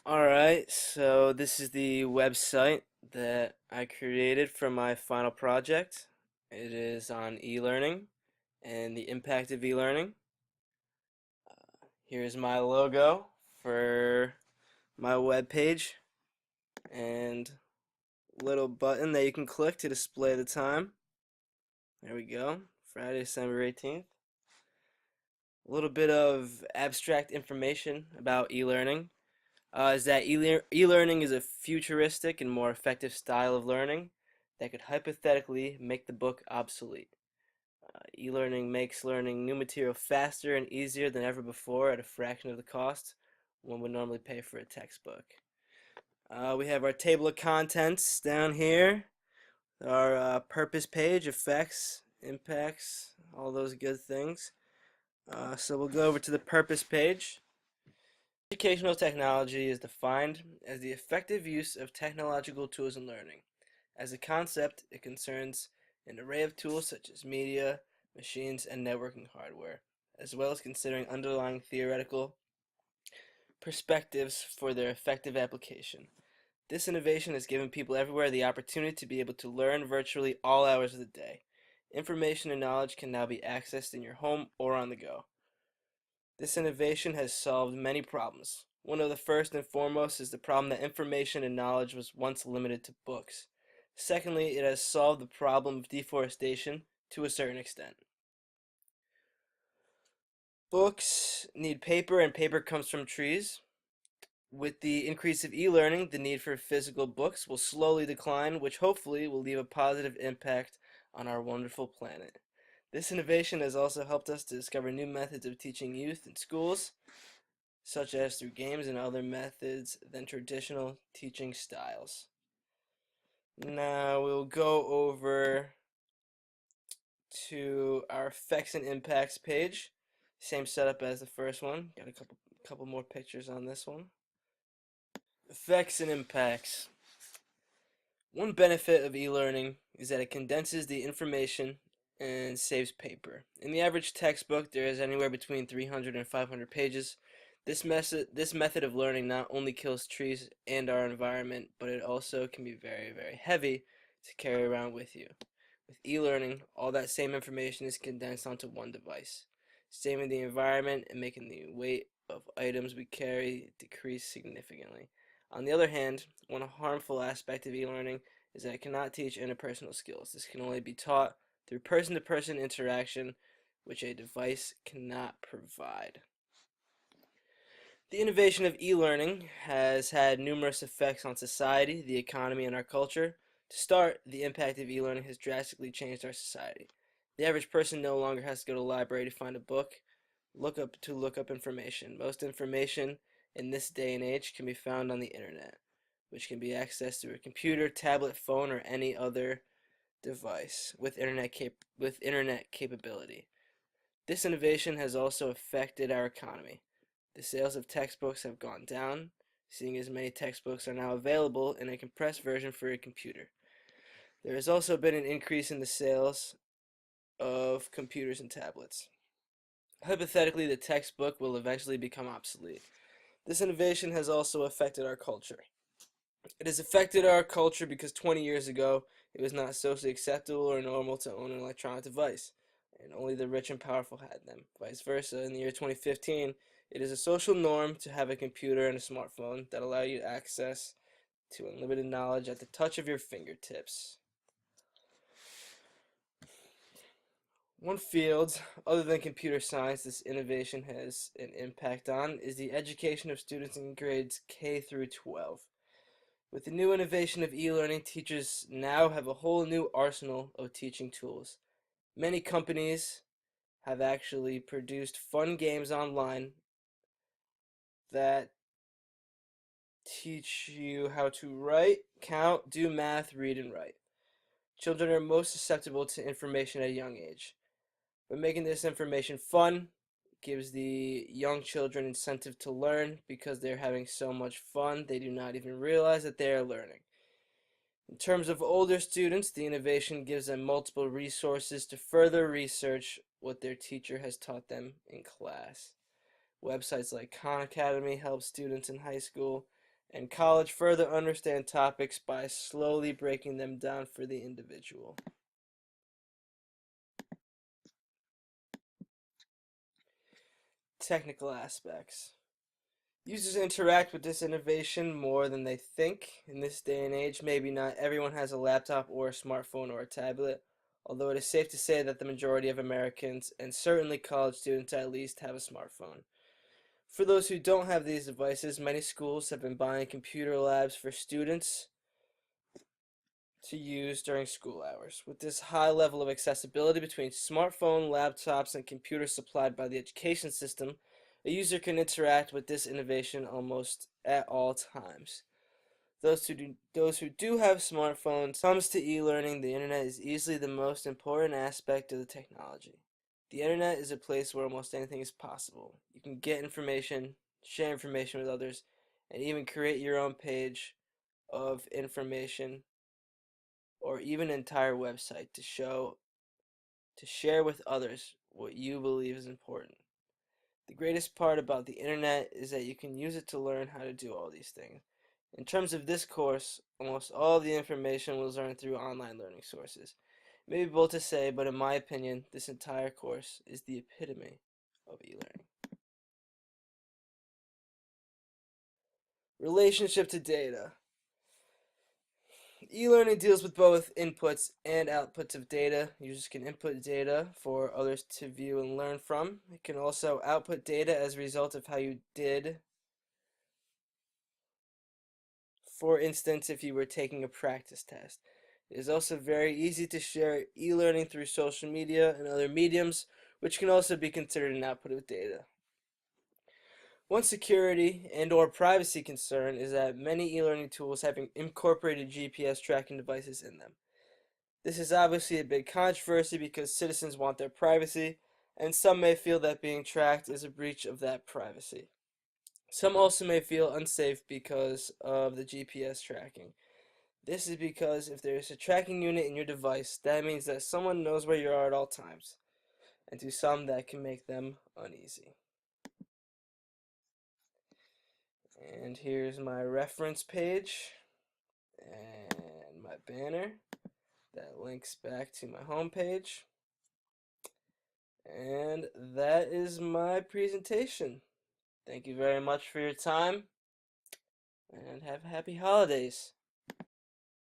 Alright, so this is the website that I created for my final project. It is on e-learning and the impact of e-learning. Here's my logo for my web page and little button that you can click to display the time. There we go, Friday, December 18th. A little bit of abstract information about e-learning. Is that e-learning is a futuristic and more effective style of learning that could hypothetically make the book obsolete. E-learning makes learning new material faster and easier than ever before at a fraction of the cost one would normally pay for a textbook. We have our table of contents down here, our purpose page, effects, impacts, all those good things. So we'll go over to the purpose page. Educational technology is defined as the effective use of technological tools in learning. As a concept, it concerns an array of tools such as media, machines, and networking hardware, as well as considering underlying theoretical perspectives for their effective application. This innovation has given people everywhere the opportunity to be able to learn virtually all hours of the day. Information and knowledge can now be accessed in your home or on the go. This innovation has solved many problems. One of the first and foremost is the problem that information and knowledge was once limited to books. Secondly, it has solved the problem of deforestation to a certain extent. Books need paper, and paper comes from trees. With the increase of e-learning, the need for physical books will slowly decline, which hopefully will leave a positive impact on our wonderful planet. This innovation has also helped us to discover new methods of teaching youth in schools, such as through games and other methods than traditional teaching styles. Now we'll go over to our effects and impacts page. Same setup as the first one. Got a couple more pictures on this one. Effects and impacts. One benefit of e-learning is that it condenses the information and saves paper. In the average textbook, there is anywhere between 300 and 500 pages. This method of learning not only kills trees and our environment, but it also can be very, very heavy to carry around with you. With e-learning, all that same information is condensed onto one device, saving the environment and making the weight of items we carry decrease significantly. On the other hand, one harmful aspect of e-learning is that it cannot teach interpersonal skills. This can only be taught through person-to-person interaction, which a device cannot provide. The innovation of e-learning has had numerous effects on society, the economy, and our culture. To start, the impact of e-learning has drastically changed our society. The average person no longer has to go to the library to find a book, look up information. Most information in this day and age can be found on the internet, which can be accessed through a computer, tablet, phone, or any other device with internet capability. This innovation has also affected our economy. The sales of textbooks have gone down, seeing as many textbooks are now available in a compressed version for a computer. There has also been an increase in the sales of computers and tablets. Hypothetically, the textbook will eventually become obsolete. This innovation has also affected our culture. It has affected our culture because 20 years ago, it was not socially acceptable or normal to own an electronic device, and only the rich and powerful had them. Vice versa, in the year 2015, it is a social norm to have a computer and a smartphone that allow you access to unlimited knowledge at the touch of your fingertips. One field, other than computer science, this innovation has an impact on is the education of students in grades K through 12. With the new innovation of e-learning, teachers now have a whole new arsenal of teaching tools. Many companies have actually produced fun games online that teach you how to write, count, do math, read, and write. Children are most susceptible to information at a young age. But making this information fun gives the young children incentive to learn because they're having so much fun they do not even realize that they are learning. In terms of older students, the innovation gives them multiple resources to further research what their teacher has taught them in class. Websites like Khan Academy help students in high school and college further understand topics by slowly breaking them down for the individual. Technical aspects. Users interact with this innovation more than they think. In this day and age, maybe not everyone has a laptop or a smartphone or a tablet, although it is safe to say that the majority of Americans, and certainly college students at least, have a smartphone. For those who don't have these devices, many schools have been buying computer labs for students to use during school hours. With this high level of accessibility between smartphone, laptops, and computers supplied by the education system, a user can interact with this innovation almost at all times. Those who do have smartphones, comes to e-learning, the internet is easily the most important aspect of the technology. The internet is a place where almost anything is possible. You can get information, share information with others, and even create your own page of information or even an entire website to share with others what you believe is important. The greatest part about the internet is that you can use it to learn how to do all these things. In terms of this course, almost all of the information was learned through online learning sources. It may be bold to say, but in my opinion, this entire course is the epitome of e-learning. Relationship to data. E-learning deals with both inputs and outputs of data. Users can input data for others to view and learn from. It can also output data as a result of how you did. For instance, if you were taking a practice test. It is also very easy to share e-learning through social media and other mediums, which can also be considered an output of data. One security and or privacy concern is that many e-learning tools have incorporated GPS tracking devices in them. This is obviously a big controversy because citizens want their privacy, and some may feel that being tracked is a breach of that privacy. Some also may feel unsafe because of the GPS tracking. This is because if there is a tracking unit in your device, that means that someone knows where you are at all times, and to some that can make them uneasy. And here's my reference page and my banner that links back to my home page. And that is my presentation. Thank you very much for your time, and have happy holidays.